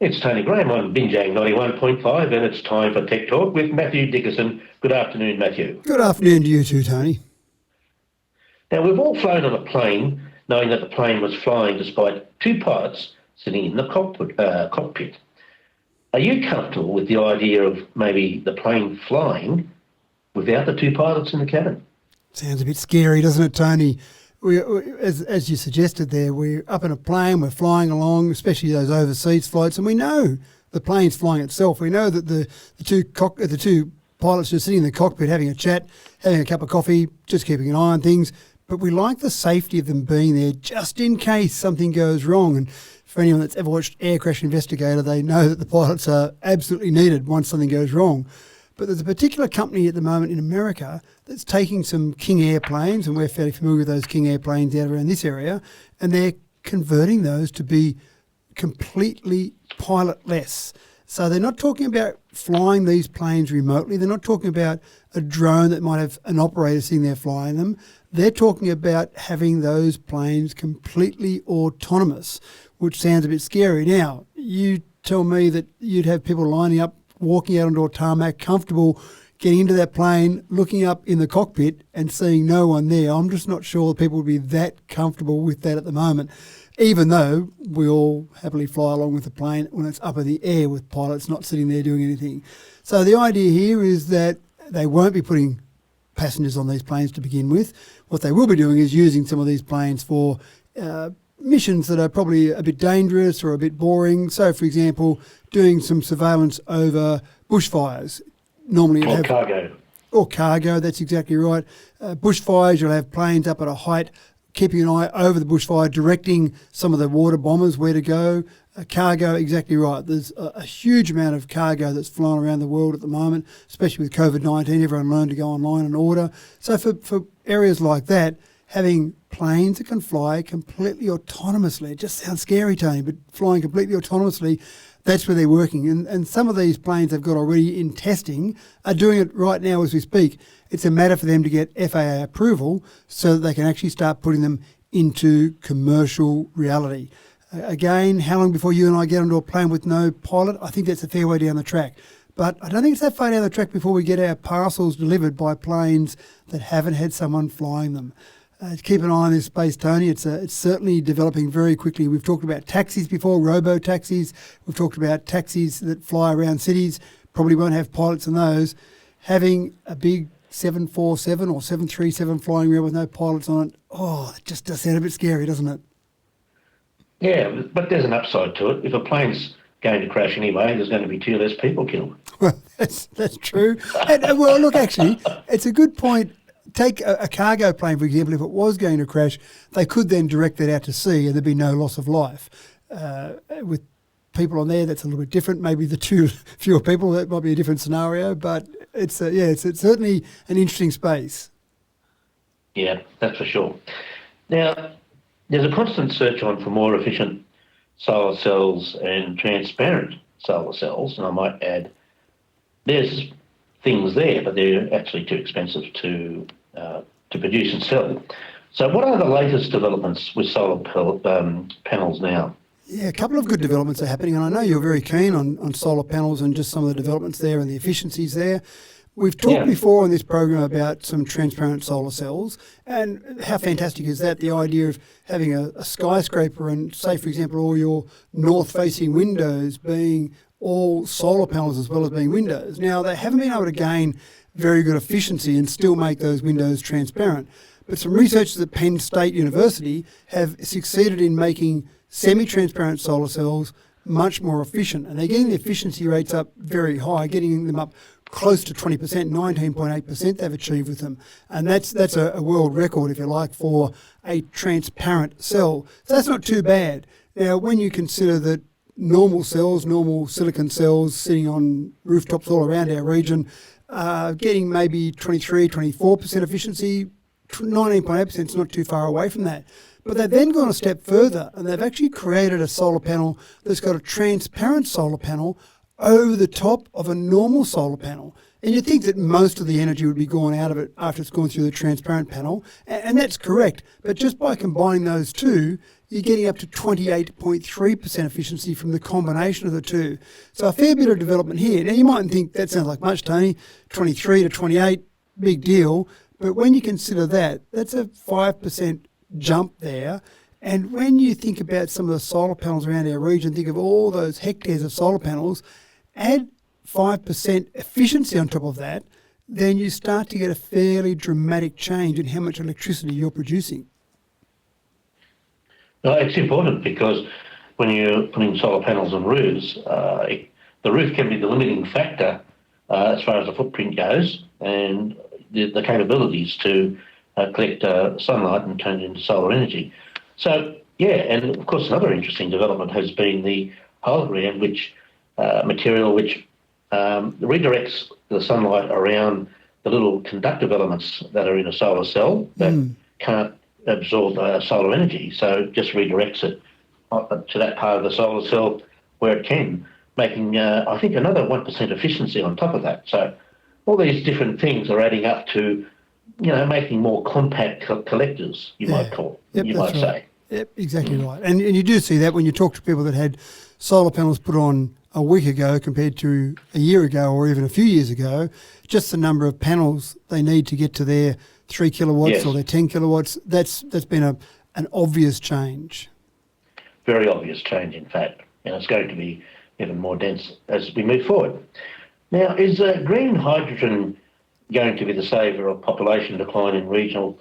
It's Tony Graham on Binjang 91.5 and it's time for Tech Talk with Matthew Dickerson. Good afternoon, Matthew. Good afternoon to you too, Tony. Now, we've all flown on a plane knowing that the plane was flying despite two pilots sitting in the cockpit. Are you comfortable with the idea of maybe the plane flying without the two pilots in the cabin? Sounds a bit scary, doesn't it, Tony? As you suggested there, we're up in a plane, we're flying along, especially those overseas flights, and we know the plane's flying itself. We know that the two pilots are sitting in the cockpit having a chat, having a cup of coffee, just keeping an eye on things. But we like the safety of them being there just in case something goes wrong. And for anyone that's ever watched Air Crash Investigator, they know that the pilots are absolutely needed once something goes wrong. But there's a particular company at the moment in America that's taking some King Air planes, and we're fairly familiar with those King Air planes out around this area, and they're converting those to be completely pilotless. So they're not talking about flying these planes remotely. They're not talking about a drone that might have an operator sitting there flying them. They're talking about having those planes completely autonomous, which sounds a bit scary. Now, you tell me that you'd have people lining up, walking out onto a tarmac, comfortable getting into that plane, looking up in the cockpit and seeing no one there. I'm just not sure people would be that comfortable with that at the moment, even though we all happily fly along with the plane when it's up in the air with pilots not sitting there doing anything. So the idea here is that they won't be putting passengers on these planes to begin with. What they will be doing is using some of these planes for missions that are probably a bit dangerous or a bit boring. So, for example, doing some surveillance over bushfires. Normally, cargo, that's exactly right. Bushfires, you'll have planes up at a height, keeping an eye over the bushfire, directing some of the water bombers where to go. Cargo, exactly right. There's a huge amount of cargo that's flying around the world at the moment, especially with COVID-19. Everyone learned to go online and order. So for areas like that, having planes that can fly completely autonomously, it just sounds scary, Tony, but flying completely autonomously, that's where they're working. And some of these planes they've got already in testing are doing it right now as we speak. It's a matter for them to get FAA approval so that they can actually start putting them into commercial reality. Again, how long before you and I get onto a plane with no pilot? I think that's a fair way down the track. But I don't think it's that far down the track before we get our parcels delivered by planes that haven't had someone flying them. Keep an eye on this space, Tony. It's certainly developing very quickly. We've talked about taxis before, robo-taxis. We've talked about taxis that fly around cities. Probably won't have pilots in those. Having a big 747 or 737 flying around with no pilots on it, it just does sound a bit scary, doesn't it? Yeah, but there's an upside to it. If a plane's going to crash anyway, there's going to be two less people killed. Well, that's true. Well, look, actually, it's a good point. Take a cargo plane, for example. If it was going to crash, they could then direct it out to sea and there'd be no loss of life. With people on there, that's a little bit different. Maybe the fewer people, that might be a different scenario. But it's certainly an interesting space. Yeah, that's for sure. Now, there's a constant search on for more efficient solar cells and transparent solar cells, and I might add, there's things there, but they're actually too expensive to produce and sell. So what are the latest developments with solar panels now? Yeah, a couple of good developments are happening, and I know you're very keen on solar panels and just some of the developments there and the efficiencies there. We've talked before on this program about some transparent solar cells, and how fantastic is that, the idea of having a skyscraper and, say, for example, all your north-facing windows being all solar panels as well as being windows. Now, they haven't been able to gain very good efficiency and still make those windows transparent, but some researchers at Penn State University have succeeded in making semi-transparent solar cells much more efficient, and they're getting the efficiency rates up very high, getting them up close to 20%, 19.8% they've achieved with them. And that's a world record, if you like, for a transparent cell. So that's not too bad. Now, when you consider that normal silicon cells sitting on rooftops all around our region, getting maybe 23, 24% efficiency, 19.8% is not too far away from that. But they've then gone a step further, and they've actually created a solar panel that's got a transparent solar panel over the top of a normal solar panel. And you'd think that most of the energy would be gone out of it after it's gone through the transparent panel, and that's correct. But just by combining those two, you're getting up to 28.3% efficiency from the combination of the two. So a fair bit of development here. Now, you mightn't think that sounds like much, Tony, 23 to 28, big deal. But when you consider that, that's a 5% jump there. And when you think about some of the solar panels around our region, think of all those hectares of solar panels, add 5% efficiency on top of that, then you start to get a fairly dramatic change in how much electricity you're producing. No, it's important because when you're putting solar panels on roofs, the roof can be the limiting factor as far as the footprint goes, and the capabilities to collect sunlight and turn it into solar energy. So, yeah, and of course another interesting development has been the hologram, which material which redirects the sunlight around the little conductive elements that are in a solar cell that can't absorb solar energy, so it just redirects it to that part of the solar cell where it can, making, I think, another 1% efficiency on top of that. So all these different things are adding up to, making more compact collectors, you might say. Yep, exactly right. And you do see that when you talk to people that had solar panels put on a week ago compared to a year ago or even a few years ago, just the number of panels they need to get to their 3 kilowatts or their 10 kilowatts, that's been an obvious change. Very obvious change, in fact, and it's going to be even more dense as we move forward. Now, is green hydrogen going to be the saviour of population decline in regional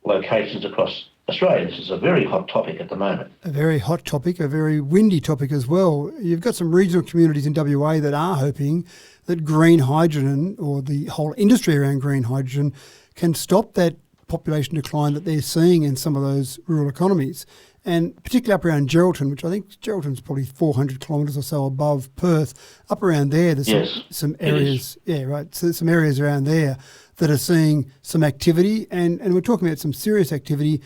locations across Australia? This is a very hot topic at the moment. A very hot topic, a very windy topic as well. You've got some regional communities in WA that are hoping that green hydrogen, or the whole industry around green hydrogen, can stop that population decline that they're seeing in some of those rural economies. And particularly up around Geraldton, which I think Geraldton's probably 400 kilometres or so above Perth, up around there, there's some areas, so there's some areas around there that are seeing some activity, and we're talking about some serious activity.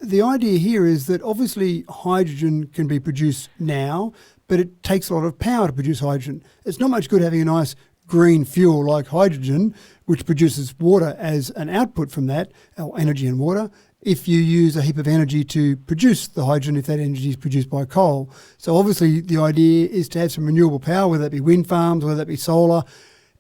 The idea here is that obviously hydrogen can be produced now, but it takes a lot of power to produce hydrogen. It's not much good having a nice green fuel like hydrogen, which produces water as an output from that, or energy and water, if you use a heap of energy to produce the hydrogen, if that energy is produced by coal. So obviously the idea is to have some renewable power, whether that be wind farms, whether that be solar,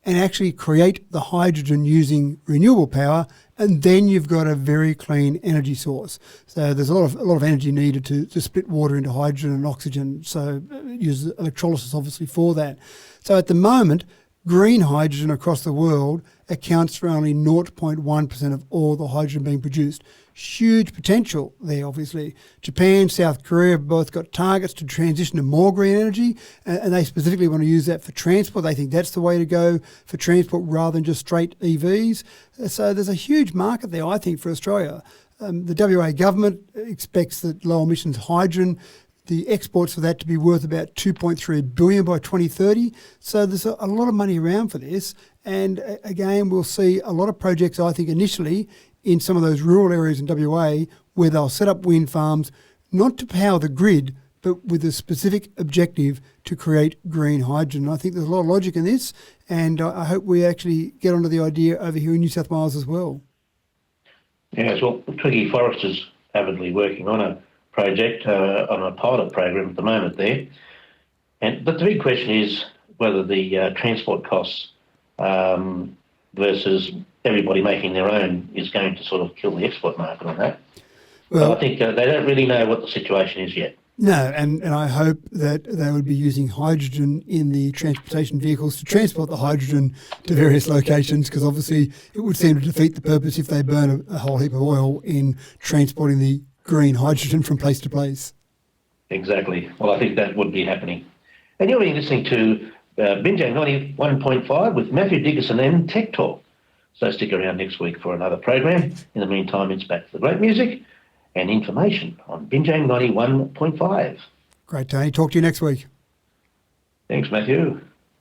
and actually create the hydrogen using renewable power, and then you've got a very clean energy source. So there's a lot of energy needed to split water into hydrogen and oxygen, so use electrolysis obviously for that. So at the moment, green hydrogen across the world accounts for only 0.1% of all the hydrogen being produced. Huge potential there, obviously. Japan, South Korea have both got targets to transition to more green energy, and they specifically want to use that for transport. They think that's the way to go for transport rather than just straight EVs. So there's a huge market there, I think, for Australia. The WA government expects that low emissions hydrogen, the exports for that to be worth about 2.3 billion by 2030. So there's a lot of money around for this. And again, we'll see a lot of projects, I think, initially in some of those rural areas in WA where they'll set up wind farms, not to power the grid, but with a specific objective to create green hydrogen. I think there's a lot of logic in this, and I hope we actually get onto the idea over here in New South Wales as well. Yes, well, Twigy Forest is avidly working on a project, on a pilot program at the moment there. But the big question is whether the transport costs versus everybody making their own is going to sort of kill the export market on that. Well, I think they don't really know what the situation is yet. No, and I hope that they would be using hydrogen in the transportation vehicles to transport the hydrogen to various locations, because obviously it would seem to defeat the purpose if they burn a whole heap of oil in transporting the green hydrogen from place to place. Exactly. Well, I think that would be happening. And you'll be listening to Binjang 91.5 with Matthew Dickerson and Tech Talk. So stick around next week for another program. In the meantime, it's back to the great music and information on Binjang 91.5. Great, Tony. Talk to you next week. Thanks, Matthew.